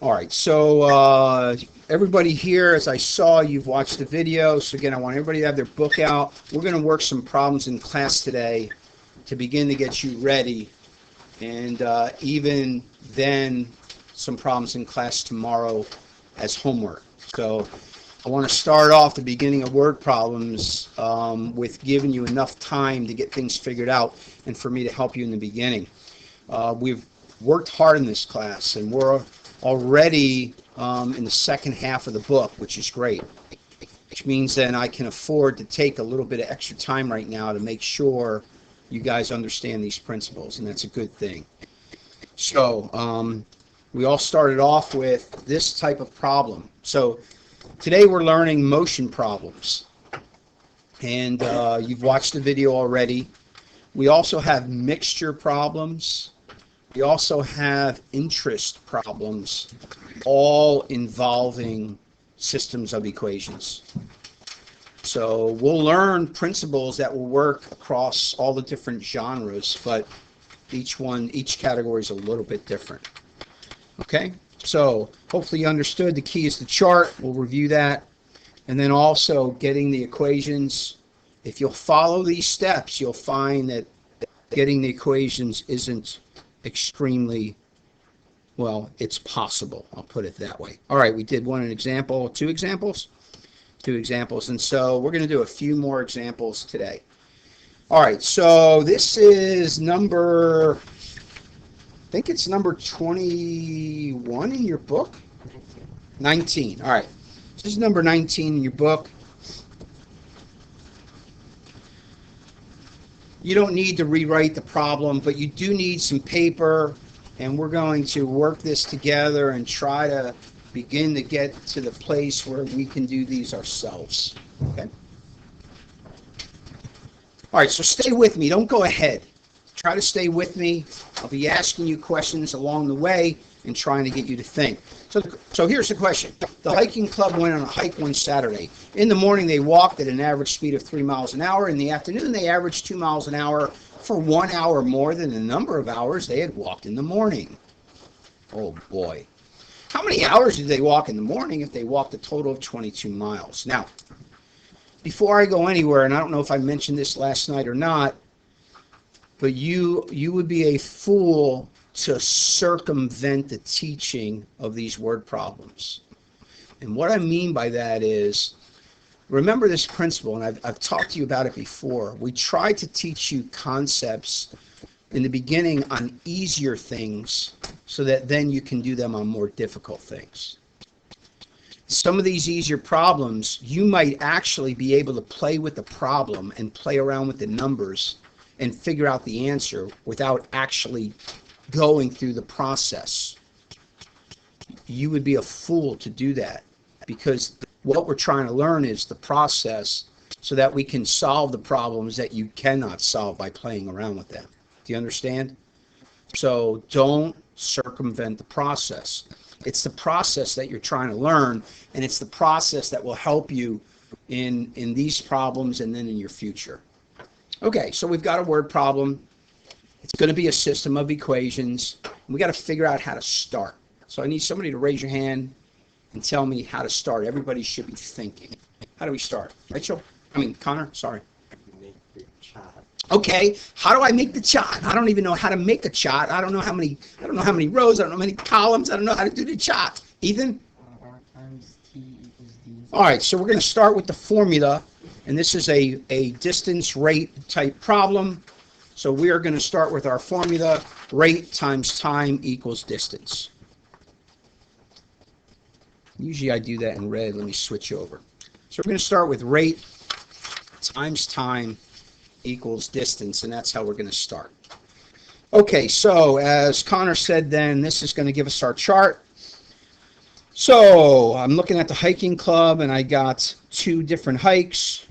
All right, so everybody here, as I saw, you've watched the video. So again, I want everybody to have their book out. We're going to work some problems in class today to begin to get you ready. And even then, some problems in class tomorrow as homework. So I want to start off the beginning of word problems with giving you enough time to get things figured out and for me to help you in the beginning. We've worked hard in this class, and we're already in the second half of the book, which is great, which means then I can afford to take a little bit of extra time right now to make sure you guys understand these principles, and that's a good thing. So we all started off with this type of problem. So today we're learning motion problems, and you've watched the video already. We also have mixture problems. We also have interest problems, all involving systems of equations. So we'll learn principles that will work across all the different genres, but each category is a little bit different. Okay, so hopefully you understood the key is the chart. We'll review that. And then also getting the equations. If you'll follow these steps, you'll find that getting the equations isn't extremely, well, it's possible. I'll put it that way. All right, we did two examples. And so we're going to do a few more examples today. All right, so this is I think it's number 21 in your book? 19. All right, this is number 19 in your book. You don't need to rewrite the problem, but you do need some paper, and we're going to work this together and try to begin to get to the place where we can do these ourselves. Okay? All right, so stay with me. Don't go ahead. Try to stay with me. I'll be asking you questions along the way and trying to get you to think. So here's the question. The hiking club went on a hike one Saturday. In the morning, they walked at an average speed of 3 miles an hour. In the afternoon, they averaged 2 miles an hour for 1 hour more than the number of hours they had walked in the morning. Oh, boy. How many hours did they walk in the morning if they walked a total of 22 miles? Now, before I go anywhere, and I don't know if I mentioned this last night or not, but you would be a fool to circumvent the teaching of these word problems. And what I mean by that is, remember this principle, and I've talked to you about it before. We try to teach you concepts in the beginning on easier things so that then you can do them on more difficult things. Some of these easier problems, you might actually be able to play with the problem and play around with the numbers and figure out the answer without actually going through the process. You would be a fool to do that, because what we're trying to learn is the process so that we can solve the problems that you cannot solve by playing around with them. Do you understand? So don't circumvent the process. It's the process that you're trying to learn, and it's the process that will help you in these problems and then in your future. Okay, so we've got a word problem. It's going to be a system of equations. We got to figure out how to start. So I need somebody to raise your hand and tell me how to start. Everybody should be thinking. How do we start? Rachel? Connor? Sorry. Make the chart. Okay, how do I make the chart? I don't even know how to make a chart. I don't know how many rows. I don't know how many columns. I don't know how to do the chart. Ethan? R times T equals D. All right, so we're going to start with the formula, and this is a distance rate type problem. So we are going to start with our formula, rate times time equals distance. Usually I do that in red. Let me switch over. So we're going to start with rate times time equals distance, and that's how we're going to start. Okay, so as Connor said then, this is going to give us our chart. So I'm looking at the hiking club, and I got 2 different hikes,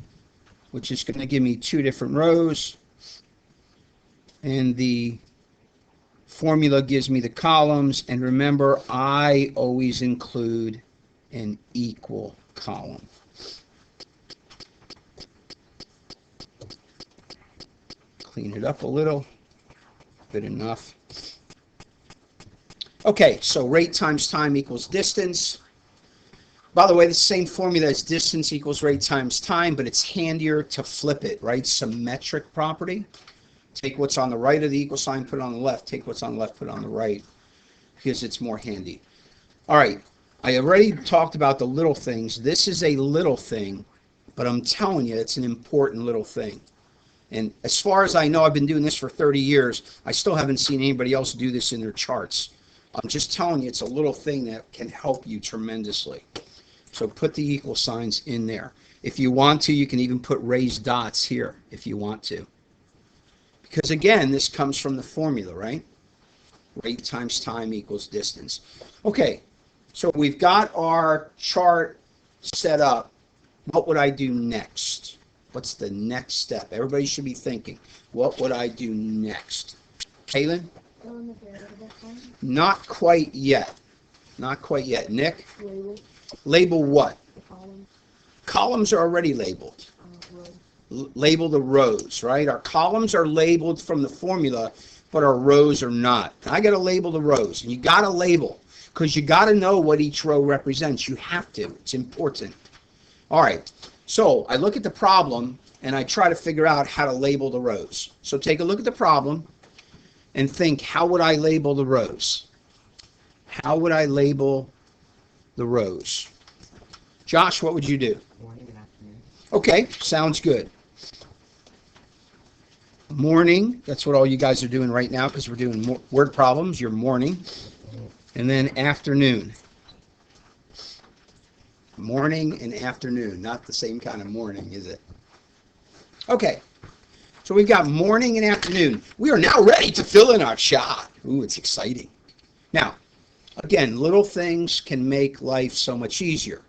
which is going to give me 2 different rows. And the formula gives me the columns, and remember, I always include an equal column. Clean it up a little. Good enough. Okay, so rate times time equals distance. By the way, the same formula as distance equals rate times time, but it's handier to flip it, right? Symmetric property. Take what's on the right of the equal sign, put it on the left. Take what's on the left, put it on the right, because it's more handy. All right, I already talked about the little things. This is a little thing, but I'm telling you, it's an important little thing. And as far as I know, I've been doing this for 30 years. I still haven't seen anybody else do this in their charts. I'm just telling you, it's a little thing that can help you tremendously. So put the equal signs in there. If you want to, you can even put raised dots here if you want to. Because again, this comes from the formula, right? Rate times time equals distance. Okay, so we've got our chart set up. What would I do next? What's the next step? Everybody should be thinking, what would I do next? Kaylin? Not quite yet. Not quite yet. Nick? Label what? Columns are already labeled. Label the rows, right? Our columns are labeled from the formula, but our rows are not. I got to label the rows. And you got to label because you got to know what each row represents. You have to. It's important. All right. So I look at the problem and I try to figure out how to label the rows. So take a look at the problem and think, how would I label the rows? How would I label the rows? Josh, what would you do? Morning and afternoon. Okay, sounds good. Morning, that's what all you guys are doing right now because we're doing word problems. You're morning. And then afternoon. Morning and afternoon, not the same kind of morning, is it? Okay, so we've got morning and afternoon. We are now ready to fill in our shot. Ooh, it's exciting. Now, again, little things can make life so much easier.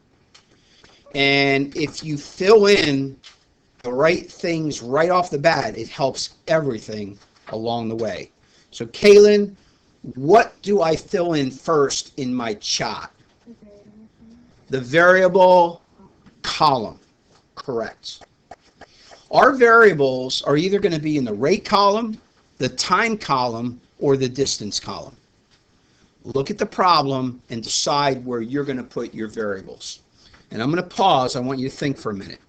And if you fill in the right things right off the bat, it helps everything along the way. So, Kaylin, what do I fill in first in my chart? The variable column. Correct. Our variables are either going to be in the rate column, the time column, or the distance column. Look at the problem and decide where you're going to put your variables. And I'm going to pause. I want you to think for a minute.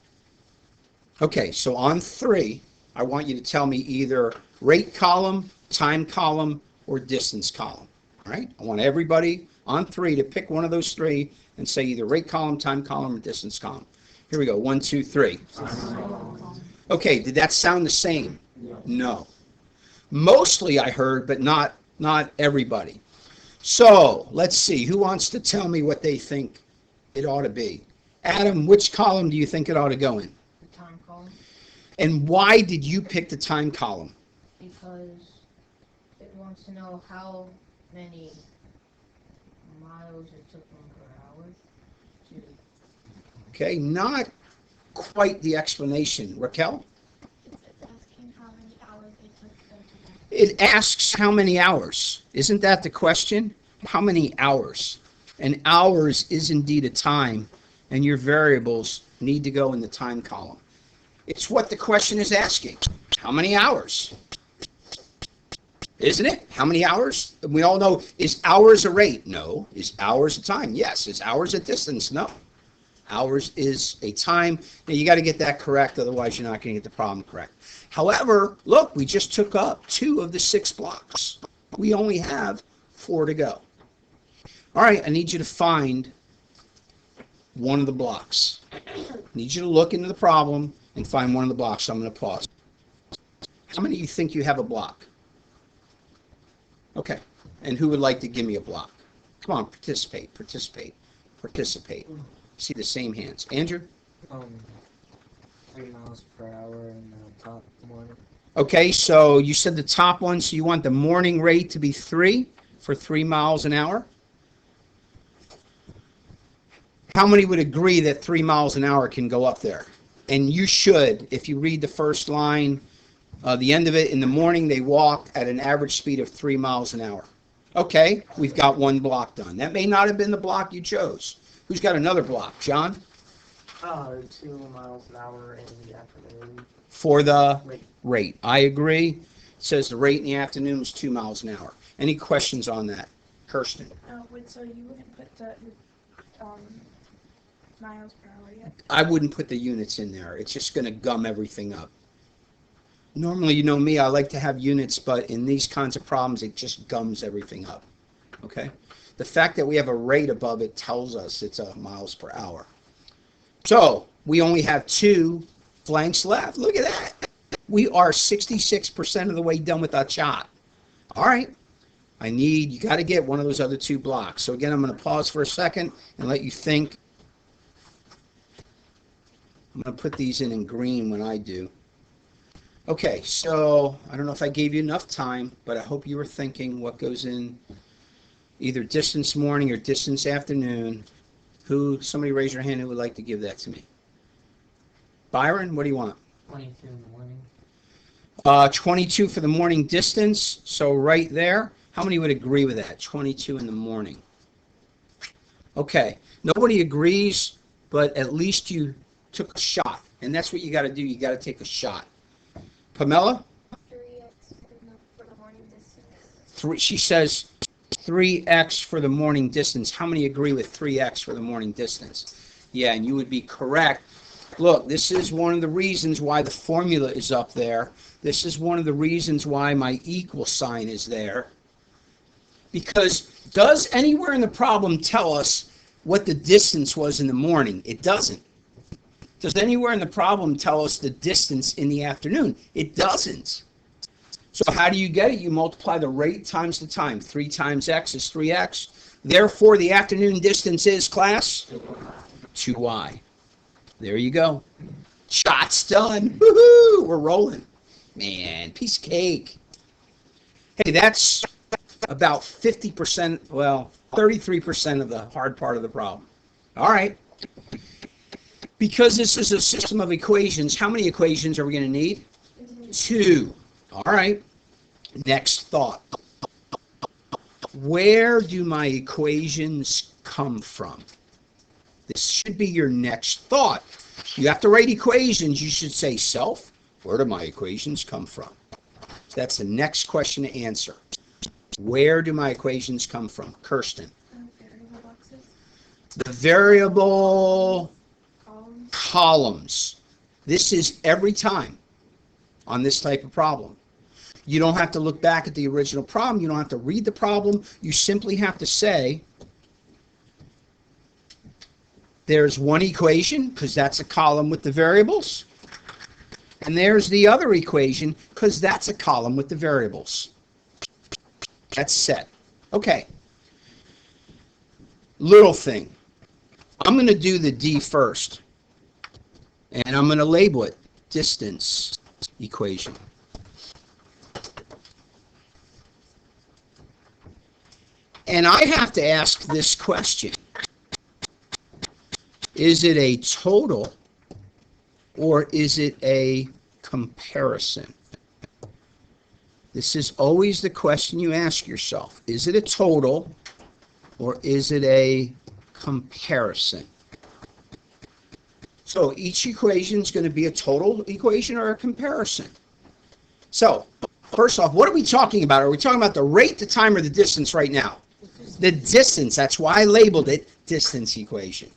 Okay, so on 3, I want you to tell me either rate column, time column, or distance column. All right? I want everybody on 3 to pick one of those 3 and say either rate column, time column, or distance column. Here we go. 1, 2, 3. Okay, did that sound the same? No. Mostly I heard, but not everybody. So let's see. Who wants to tell me what they think it ought to be? Adam, which column do you think it ought to go in? The time column, And why did you pick the time column? because it wants to know how many miles it took them per hour to. Okay, not quite the explanation. Raquel? It's asking how many hours it took them to get. It asks how many hours. Isn't that the question? How many hours? And hours is indeed a time, and your variables need to go in the time column. It's what the question is asking. How many hours? Isn't it? How many hours? We all know, is hours a rate? No. Is hours a time? Yes. Is hours a distance? No. Hours is a time. Now, you got to get that correct, otherwise you're not going to get the problem correct. However, look, we just took up 2 of the 6 blocks. We only have 4 to go. All right, I need you to find one of the blocks. I need you to look into the problem and find one of the blocks. So I'm going to pause. How many of you think you have a block? Okay, and who would like to give me a block? Come on, participate. See the same hands. Andrew? 3 miles per hour in the top one. Okay, so you said the top one, so you want the morning rate to be 3 for 3 miles an hour? How many would agree that 3 miles an hour can go up there? And you should, if you read the first line, the end of it, in the morning they walk at an average speed of 3 miles an hour. Okay, we've got 1 block done. That may not have been the block you chose. Who's got another block? John? 2 miles an hour in the afternoon. For the rate. I agree. It says the rate in the afternoon was 2 miles an hour. Any questions on that? Kirsten. Wait, so you wouldn't put the miles per hour yet? I wouldn't put the units in there. It's just going to gum everything up. Normally, you know me, I like to have units, but in these kinds of problems, it just gums everything up. Okay? The fact that we have a rate above it tells us it's a miles per hour. So, we only have 2 blanks left. Look at that. We are 66% of the way done with that shot. All right. You got to get one of those other 2 blocks. So again, I'm going to pause for a second and let you think. I'm going to put these in green when I do. Okay, so I don't know if I gave you enough time, but I hope you were thinking what goes in either distance morning or distance afternoon. Somebody raise your hand who would like to give that to me. Byron, what do you want? 22 in the morning. 22 for the morning distance. So right there, how many would agree with that? 22 in the morning. Okay, nobody agrees, but at least you took a shot. And that's what you got to do. You got to take a shot. Pamela? 3x for the morning distance. She says 3x for the morning distance. How many agree with 3x for the morning distance? Yeah, and you would be correct. Look, this is one of the reasons why the formula is up there. This is one of the reasons why my equal sign is there. Because does anywhere in the problem tell us what the distance was in the morning? It doesn't. Does anywhere in the problem tell us the distance in the afternoon? It doesn't. So how do you get it? You multiply the rate times the time. 3 times x is 3x. Therefore, the afternoon distance is, class, 2y. There you go. Shot's done. Woohoo! We're rolling. Man, piece of cake. Hey, that's about 50%, well, 33% of the hard part of the problem. All right. Because this is a system of equations, how many equations are we going to need? 2. All right. Next thought. Where do my equations come from? This should be your next thought. You have to write equations. You should say, self, where do my equations come from? That's the next question to answer. Where do my equations come from? Kirsten. Variable boxes. The variable columns. This is every time on this type of problem. You don't have to look back at the original problem. You don't have to read the problem. You simply have to say, there's one equation, because that's a column with the variables. And there's the other equation, because that's a column with the variables. That's set. Okay. Little thing. I'm going to do the D first. And I'm going to label it distance equation. And I have to ask this question. Is it a total or is it a comparison? This is always the question you ask yourself. Is it a total or is it a comparison? So each equation is going to be a total equation or a comparison. So first off, what are we talking about? Are we talking about the rate, the time, or the distance right now? The distance. That's why I labeled it distance equation.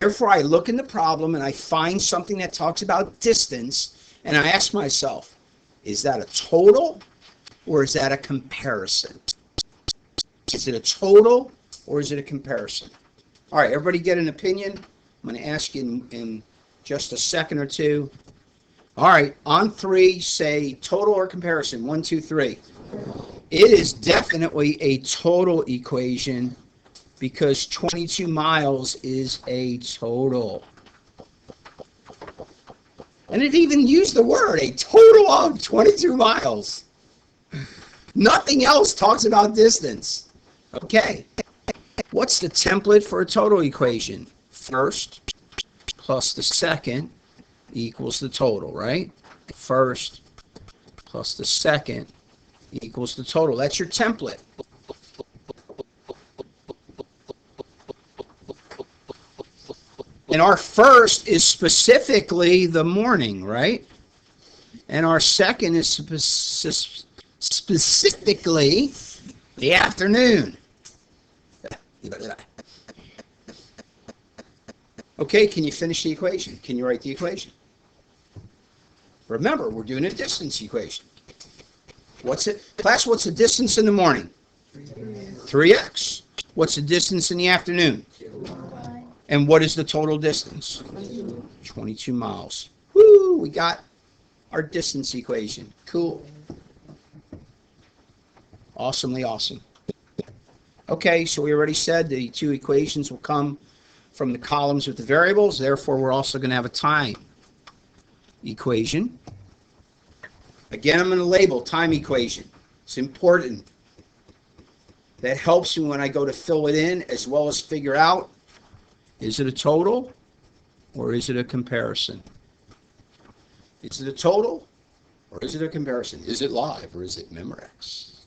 Therefore, I look in the problem and I find something that talks about distance, and I ask myself, is that a total or is that a comparison? Is it a total or is it a comparison? All right, everybody get an opinion? I'm going to ask you in just a second or two. All right, on 3, say total or comparison. 1, 2, 3. It is definitely a total equation because 22 miles is a total. And it even used the word, a total of 22 miles. Nothing else talks about distance. Okay. What's the template for a total equation? First plus the second equals the total, right? First plus the second equals the total. That's your template. And our first is specifically the morning, right? And our second is specifically the afternoon. Okay, can you finish the equation? Can you write the equation? Remember, we're doing a distance equation. What's it? Class, what's the distance in the morning? 3x. What's the distance in the afternoon? And what is the total distance? 22 miles. Woo, we got our distance equation. Cool. Awesomely awesome. Okay, so we already said the two equations will come from the columns with the variables. Therefore, we're also going to have a time equation. Again, I'm going to label time equation. It's important. That helps me when I go to fill it in, as well as figure out, is it a total or is it a comparison? Is it a total or is it a comparison? Is it live or is it Memorex?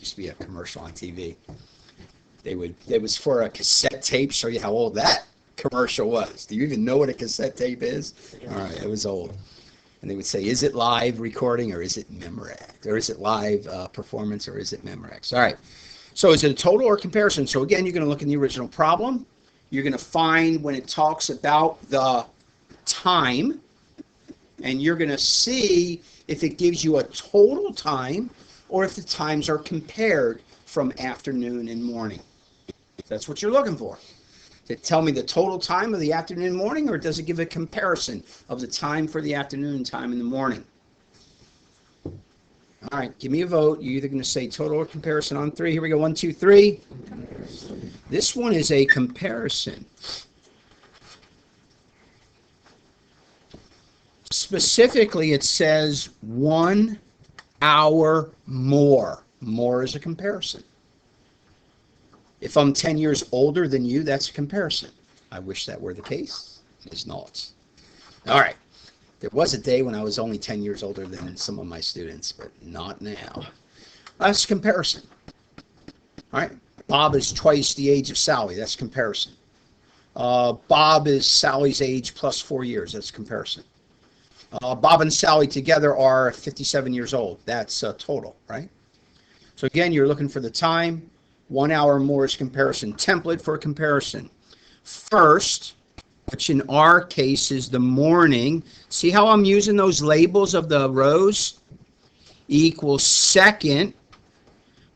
Used to be a commercial on TV. It was for a cassette tape, show you how old that commercial was. Do you even know what a cassette tape is? All right, it was old. And they would say, is it live recording or is it Memorex? Or is it live performance or is it Memorex? All right. So is it a total or comparison? So again, you're going to look in the original problem. You're going to find when it talks about the time, and you're going to see if it gives you a total time or if the times are compared from afternoon and morning. That's what you're looking for. Does it tell me the total time of the afternoon and morning, or does it give a comparison of the time for the afternoon and time in the morning? All right, give me a vote. You're either going to say total or comparison on 3. Here we go. 1, 2, 3. This one is a comparison. Specifically, it says 1 hour more. More is a comparison. If I'm 10 years older than you, that's a comparison. I wish that were the case. It's not. All right. There was a day when I was only 10 years older than some of my students, but not now. That's comparison. All right. Bob is twice the age of Sally. That's comparison. Bob is Sally's age plus 4 years. That's comparison. Bob and Sally together are 57 years old. That's total, right? So again, you're looking for the time. 1 hour more is comparison. Template for comparison. First, which in our case is the morning. See how I'm using those labels of the rows? Equals second,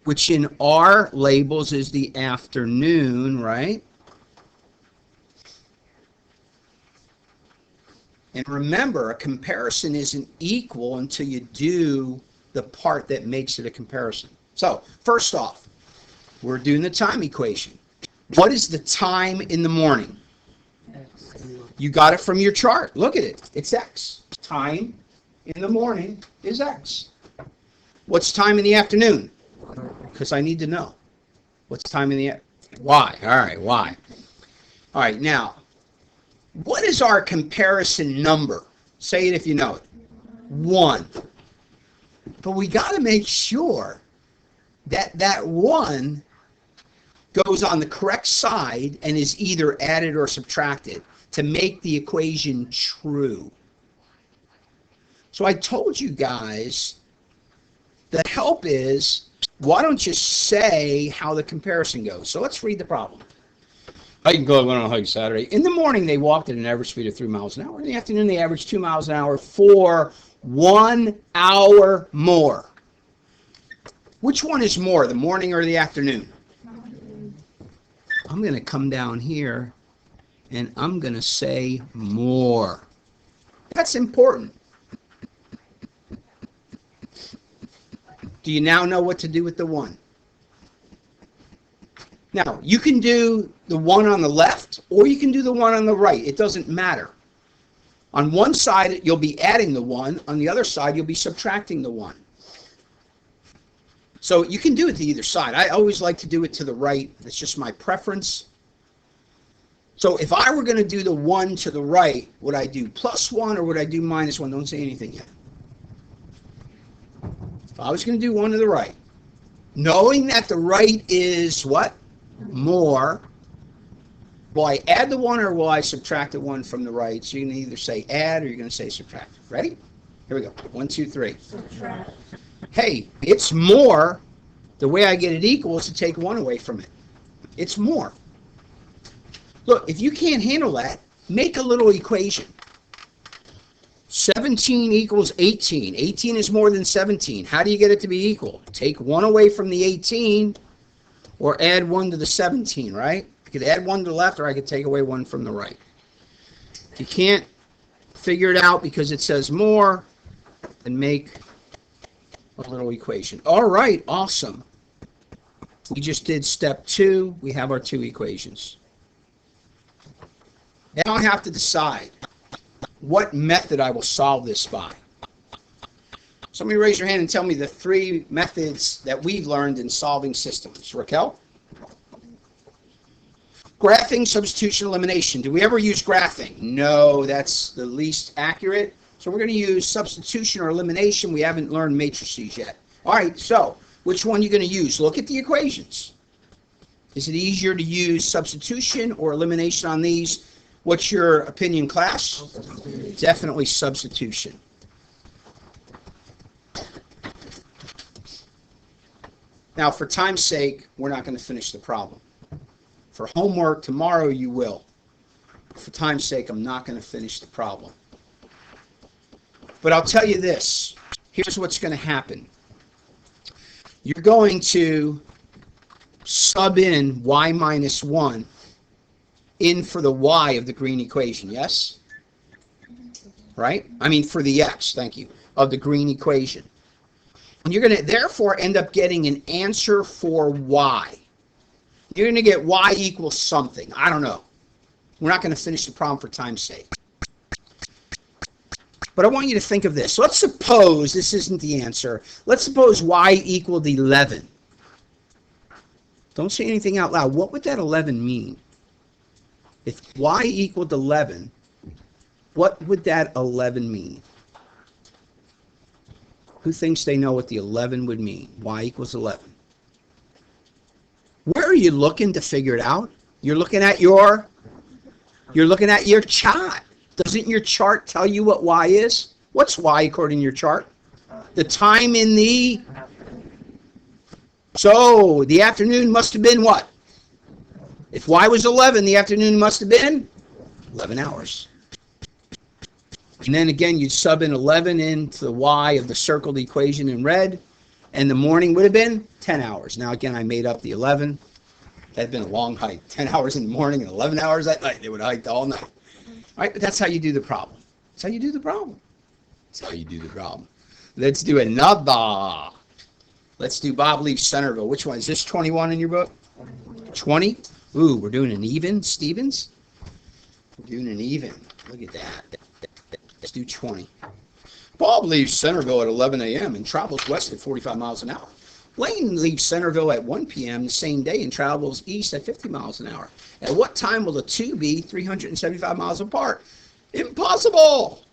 which in our labels is the afternoon, right? And remember, a comparison isn't equal until you do the part that makes it a comparison. So, first off, we're doing the time equation. What is the time in the morning? You got it from your chart. Look at it. It's X. Time in the morning is X. What's time in the afternoon? Because I need to know. What's time in the Y. All right, Y. All right, now, what is our comparison number? Say it if you know it. 1. But we got to make sure that that 1 goes on the correct side and is either added or subtracted to make the equation true. So I told you guys the help is, why don't you say how the comparison goes? So let's read the problem. Hiking club went on a hike Saturday. In the morning, they walked at an average speed of 3 miles an hour. In the afternoon, they averaged 2 miles an hour for 1 hour more. Which one is more, the morning or the afternoon? I'm going to come down here and I'm going to say more. That's important. Do you now know what to do with the 1? Now, you can do the 1 on the left or you can do the 1 on the right. It doesn't matter. On one side, you'll be adding the 1. On the other side, you'll be subtracting the 1. So you can do it to either side. I always like to do it to the right. That's just my preference. So if I were going to do the 1 to the right, would I do +1 or would I do -1? Don't say anything yet. If I was going to do 1 to the right, knowing that the right is what? More. Will I add the 1 or will I subtract the 1 from the right? So you can either say add or you're going to say subtract. Ready? Here we go. 1, 2, 3. Subtract. Hey, it's more. The way I get it equal is to take 1 away from it. It's more. Look, if you can't handle that, make a little equation. 17 equals 18. 18 is more than 17. How do you get it to be equal? Take 1 away from the 18 or add 1 to the 17, right? I could add 1 to the left or I could take away 1 from the right. If you can't figure it out because it says more, then make a little equation. All right, awesome. We just did step 2. We have our 2 equations. Now I have to decide what method I will solve this by. Somebody raise your hand and tell me the 3 methods that we've learned in solving systems. Raquel? Graphing, substitution, elimination. Do we ever use graphing? No, that's the least accurate. So we're going to use substitution or elimination. We haven't learned matrices yet. All right, so which one are you going to use? Look at the equations. Is it easier to use substitution or elimination on these? What's your opinion, class? Definitely substitution. Now, for time's sake, we're not going to finish the problem. For homework, tomorrow you will. For time's sake, I'm not going to finish the problem. But I'll tell you this. Here's what's going to happen. You're going to sub in y minus 1 in for the y of the green equation, yes? Right? I mean for the x, thank you, of the green equation. And you're going to therefore end up getting an answer for y. You're going to get y equals something. I don't know. We're not going to finish the problem for time's sake. But I want you to think of this. Let's suppose this isn't the answer. Let's suppose y equaled 11. Don't say anything out loud. What would that 11 mean? If y equaled 11, what would that 11 mean? Who thinks they know what the 11 would mean? Y equals 11. Where are you looking to figure it out? You're looking at your chart. Doesn't your chart tell you what y is? What's y according to your chart? The time in the... So, the afternoon must have been what? If y was 11, the afternoon must have been 11 hours. And then again, you'd sub in 11 into the y of the circled equation in red, and the morning would have been 10 hours. Now again, I made up the 11. That had been a long hike. 10 hours in the morning and 11 hours at night. They would have hiked all night. All right, but that's how you do the problem. That's how you do the problem. That's how you do the problem. Let's do another. Let's do Bob leaves Centerville. Which one? Is this 21 in your book? 20? Ooh, we're doing an even, Stevens? We're doing an even. Look at that. Let's do 20. Bob leaves Centerville at 11 a.m. and travels west at 45 miles an hour. Lane leaves Centerville at 1 p.m. the same day and travels east at 50 miles an hour. At what time will the two be 375 miles apart? Impossible!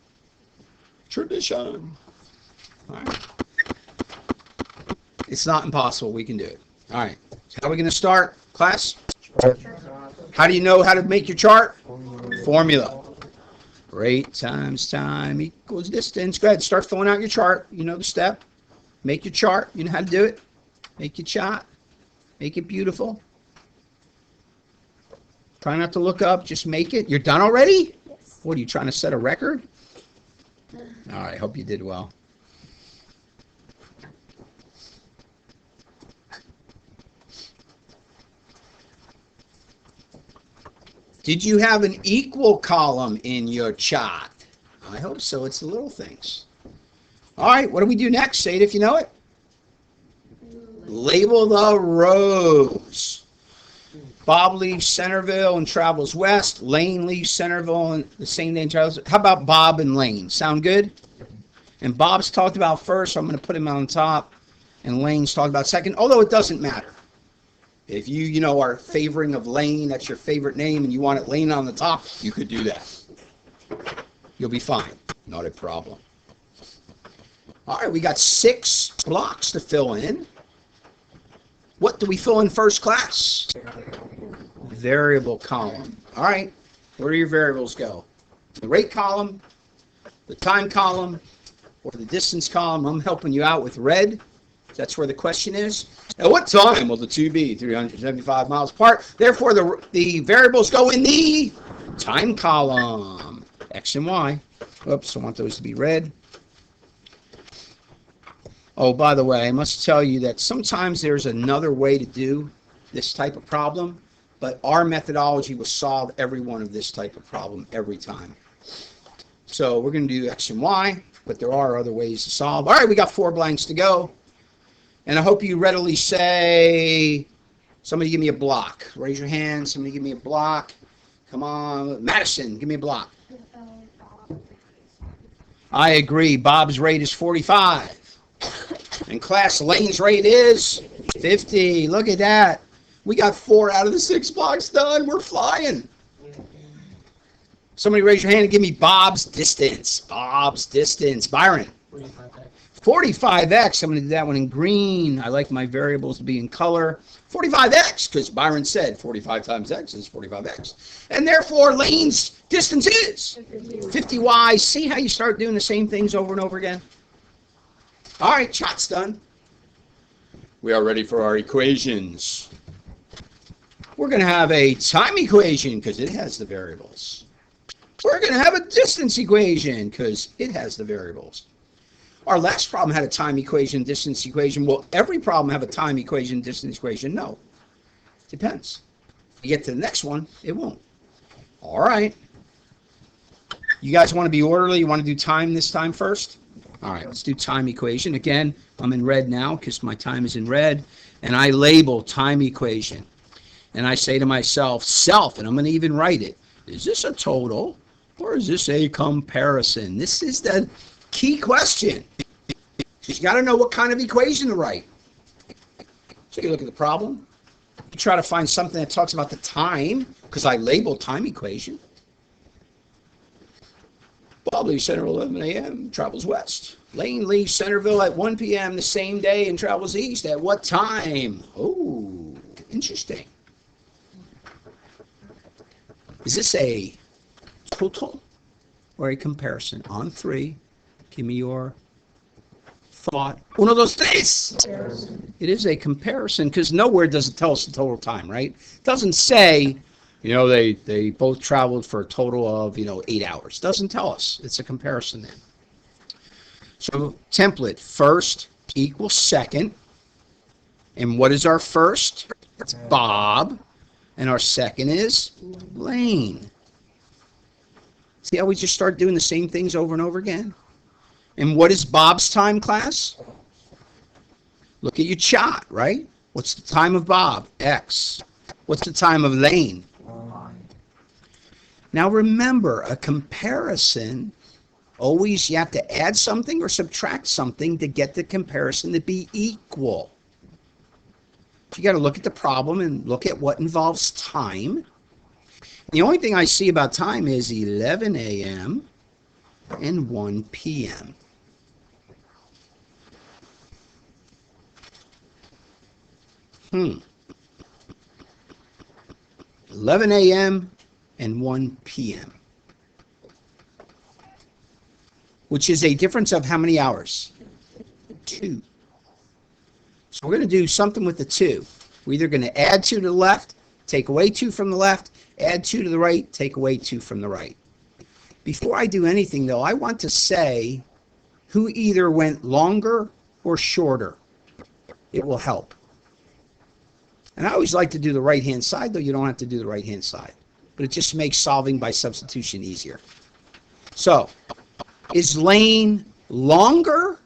Tradition. All right. It's not impossible. We can do it. All right. So how are we going to start, class? How do you know how to make your chart? Formula. Rate times time equals distance. Go ahead. Start filling out your chart. You know the step. Make your chart. You know how to do it. Make your chart. Make it beautiful. Try not to look up. Just make it. You're done already? Yes. What, are you trying to set a record? All right. Hope you did well. Did you have an equal column in your chart? I hope so. It's the little things. All right, what do we do next? Say it if you know it. Label the rows. Bob leaves Centerville and travels west. Lane leaves Centerville and the same day and travels. How about Bob and Lane? Sound good? And Bob's talked about first, so I'm going to put him on top. And Lane's talked about second, although it doesn't matter. If you are favoring of Lane, that's your favorite name, and you want it Lane on the top, you could do that. You'll be fine. Not a problem. All right, we got 6 blocks to fill in. What do we fill in first, class? Variable column. All right, where do your variables go? The rate column, the time column, or the distance column? I'm helping you out with red. That's where the question is. At what time will the two be 375 miles apart? Therefore, the variables go in the time column, X and Y. Oops, I want those to be red. Oh, by the way, I must tell you that sometimes there's another way to do this type of problem, but our methodology will solve every one of this type of problem every time. So we're going to do X and Y, but there are other ways to solve. All right, we got 4 blanks to go. And I hope you readily say, somebody give me a block. Raise your hand, somebody give me a block. Come on, Madison, give me a block. I agree, Bob's rate is 45. And class, Lane's rate is 50. Look at that. We got 4 out of the 6 blocks done. We're flying. Somebody raise your hand and give me Bob's distance. Bob's distance. Byron. 45x. I'm going to do that one in green. I like my variables to be in color. 45x, because Byron said 45 times x is 45x. And therefore, Lane's distance is 50y. See how you start doing the same things over and over again? All right, shot's done. We are ready for our equations. We're going to have a time equation because it has the variables. We're going to have a distance equation because it has the variables. Our last problem had a time equation, distance equation. Will every problem have a time equation, distance equation? No. Depends. If you get to the next one, it won't. All right. You guys want to be orderly? You want to do time this time first? All right, let's do time equation. Again, I'm in red now because my time is in red. And I label time equation. And I say to myself, self, and I'm going to even write it. Is this a total or is this a comparison? This is the key question. You got to know what kind of equation to write. So you look at the problem. You try to find something that talks about the time because I labeled time equation. Bob leaves Centerville at 11 a.m., travels west. Lane leaves Centerville at 1 p.m. the same day and travels east. At what time? Oh, interesting. Is this a total or a comparison? On 3, give me your thought. Uno, dos, tres. Comparison. It is a comparison because nowhere does it tell us the total time, right? It doesn't say, you know, they both traveled for a total of, 8 hours. Doesn't tell us. It's a comparison then. So template, first equals second. And what is our first? It's Bob. And our second is Lane. See how we just start doing the same things over and over again? And what is Bob's time, class? Look at your chart, right? What's the time of Bob? X. What's the time of Lane? Now remember, a comparison, always you have to add something or subtract something to get the comparison to be equal. You got to look at the problem and look at what involves time. The only thing I see about time is 11 a.m. and 1 p.m. Hmm. 11 a.m. and 1 p.m. Which is a difference of how many hours? 2. So we're going to do something with the 2. We're either going to add 2 to the left, take away 2 from the left, add 2 to the right, take away 2 from the right. Before I do anything, though, I want to say who either went longer or shorter. It will help. And I always like to do the right-hand side, though you don't have to do the right-hand side. But it just makes solving by substitution easier. So, is Lane longer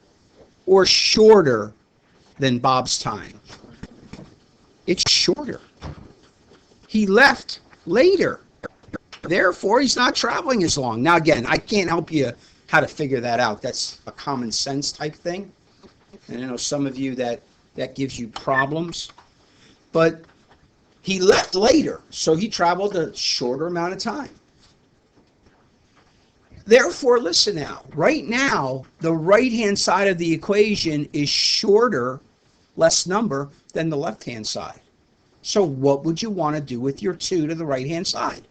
or shorter than Bob's time? It's shorter. He left later. Therefore, he's not traveling as long. Now, again, I can't help you how to figure that out. That's a common sense type thing. And I know some of you that gives you problems. But he left later, so he traveled a shorter amount of time. Therefore, listen now. Right now, the right-hand side of the equation is shorter, less number, than the left-hand side. So what would you want to do with your 2 to the right-hand side?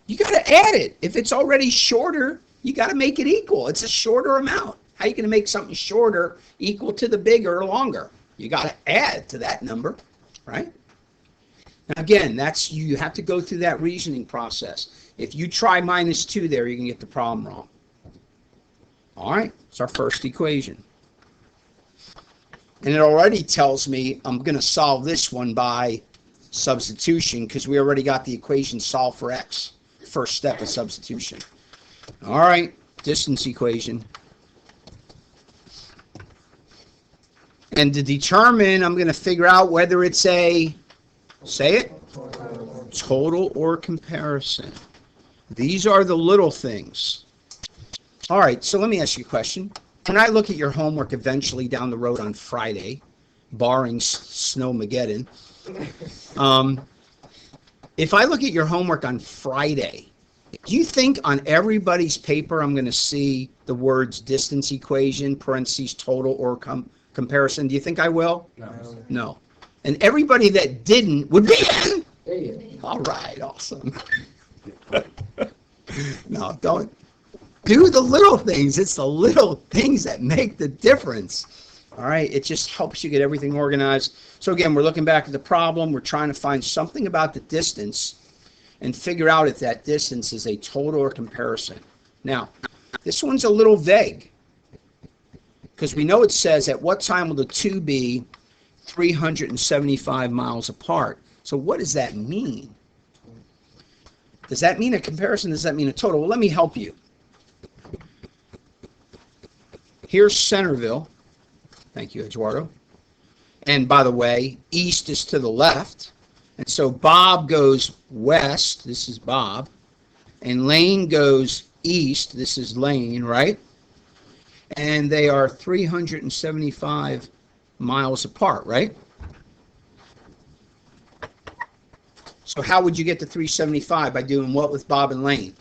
You got to add it. If it's already shorter, you got to make it equal. It's a shorter amount. How are you going to make something shorter equal to the bigger or longer? You got to add to that number, right? Again, that's you have to go through that reasoning process. If you try -2 there, you can get the problem wrong. All right, it's our first equation. And it already tells me I'm going to solve this one by substitution because we already got the equation solved for x. First step of substitution. All right, distance equation. And to determine, I'm going to figure out whether it's a, say it, total or comparison. These are the little things. All right, so let me ask you a question. Can I look at your homework eventually down the road on Friday, barring Snowmageddon? If I look at your homework on Friday, do you think on everybody's paper I'm going to see the words distance equation, parentheses, total or comparison? Do you think I will? No. No. And everybody that didn't would be in. All right, awesome. No, don't. Do the little things. It's the little things that make the difference. All right, it just helps you get everything organized. So again, we're looking back at the problem. We're trying to find something about the distance and figure out if that distance is a total or comparison. Now, this one's a little vague because we know it says at what time will the two be 375 miles apart. So what does that mean? Does that mean a comparison? Does that mean a total? Well, let me help you. Here's Centerville. Thank you, Eduardo. And by the way, east is to the left. And so Bob goes west. This is Bob. And Lane goes east. This is Lane, right? And they are 375 miles apart, right? So how would you get to 375? By doing what with Bob and Lane?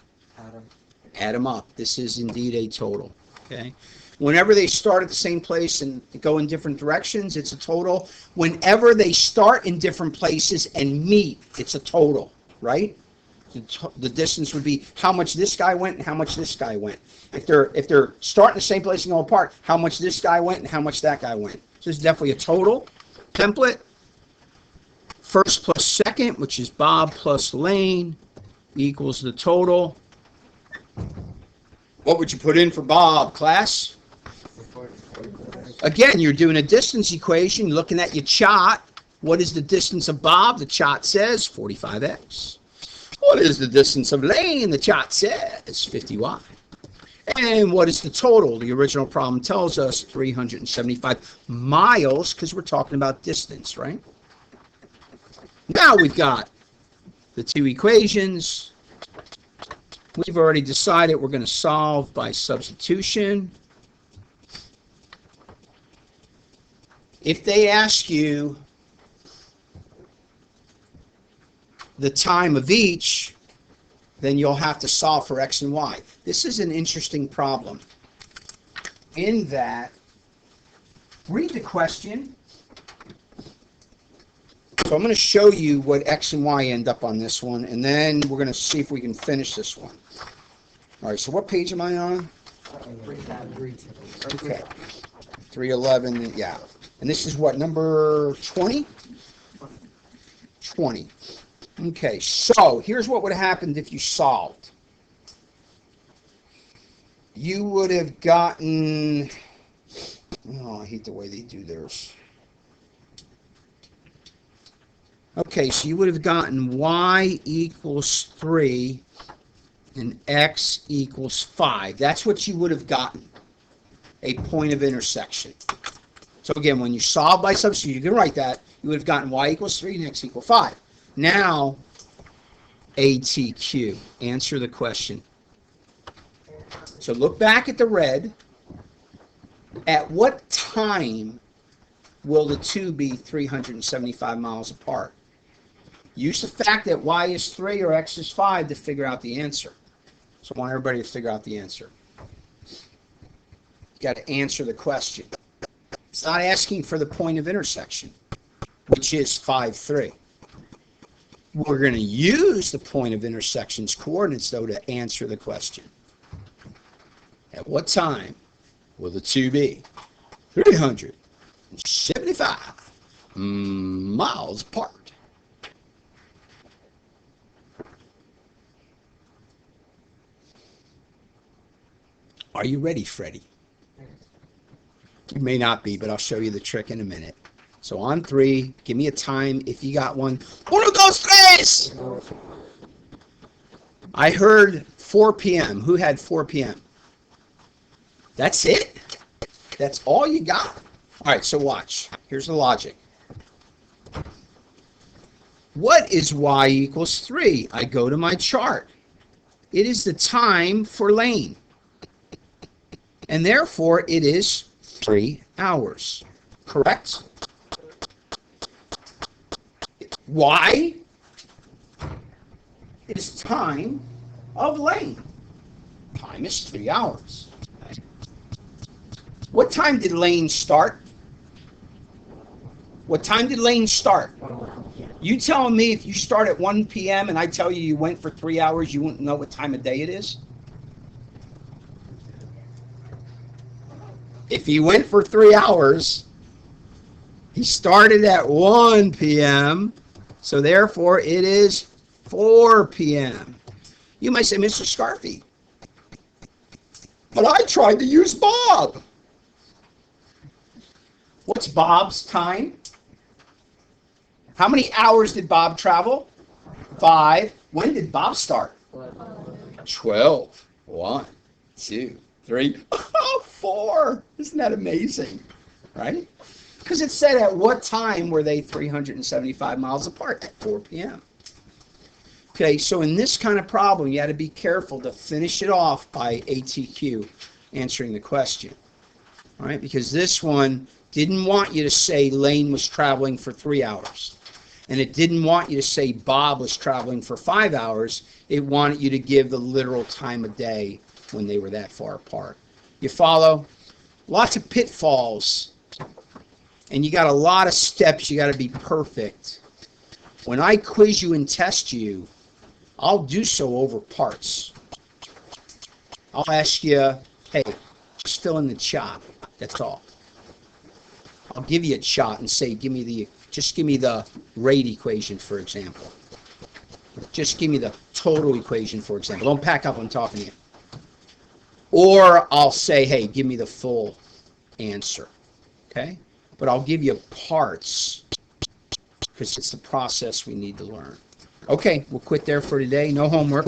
Add them up. This is indeed a total. Okay. Whenever they start at the same place and go in different directions, it's a total. Whenever they start in different places and meet, it's a total, right? The distance would be how much this guy went and how much this guy went. If they're starting the same place and go apart, how much this guy went and how much that guy went. So it's definitely a total. Template. First plus second, which is Bob plus Lane, equals the total. What would you put in for Bob, class? Again, you're doing a distance equation, looking at your chart. What is the distance of Bob? The chart says 45x. What is the distance of Lane? The chart says 50y. And what is the total? The original problem tells us 375 miles because we're talking about distance, right? Now we've got the two equations. We've already decided we're going to solve by substitution. If they ask you the time of each, then you'll have to solve for x and y. This is an interesting problem in that, read the question. So I'm going to show you what x and y end up on this one, and then we're going to see if we can finish this one. All right, so what page am I on? Okay, 311, yeah. And this is what, number 20? 20. Okay, so here's what would have happened if you solved. You would have gotten, oh, I hate the way they do theirs. Okay, so you would have gotten y equals 3 and x equals 5. That's what you would have gotten, a point of intersection. So again, when you solve by substitution, you can write that. You would have gotten y equals 3 and x equals 5. Now, ATQ, answer the question. So look back at the red. At what time will the two be 375 miles apart? Use the fact that y is 3 or x is 5 to figure out the answer. So I want everybody to figure out the answer. You got to answer the question. It's not asking for the point of intersection, which is 5, 3. We're going to use the point of intersection's coordinates, though, to answer the question. At what time will the two be? 375 miles apart. Are you ready, Freddie? You may not be, but I'll show you the trick in a minute. So on 3, give me a time if you got one. 1, 2, 3! I heard 4 p.m. Who had 4 p.m.? That's it? That's all you got? All right, so watch. Here's the logic. What is y equals 3? I go to my chart. It is the time for Lane. And therefore, it is 3 hours. Correct? Y is time of Lane. Time is 3 hours. What time did Lane start? What time did Lane start? You telling me if you start at 1 p.m. and I tell you you went for 3 hours, you wouldn't know what time of day it is? If he went for 3 hours, he started at 1 p.m., so therefore it is 4 p.m. You might say, Mr. Scarfi, but I tried to use Bob. What's Bob's time? How many hours did Bob travel? 5. When did Bob start? 12. 1, 2, 3, 4. Isn't that amazing? Right? Because it said at what time were they 375 miles apart? At 4 p.m. Okay, so in this kind of problem, you got to be careful to finish it off by ATQ, answering the question. All right, because this one didn't want you to say Lane was traveling for 3 hours. And it didn't want you to say Bob was traveling for 5 hours. It wanted you to give the literal time of day when they were that far apart. You follow? Lots of pitfalls. And you got a lot of steps. You got to be perfect. When I quiz you and test you, I'll do so over parts. I'll ask you, hey, just fill in the chop. That's all. I'll give you a shot and say, just give me the rate equation, for example. Just give me the total equation, for example. Don't pack up, I'm talking to you. Or I'll say, hey, give me the full answer. Okay? But I'll give you parts because it's the process we need to learn. Okay, we'll quit there for today. No homework.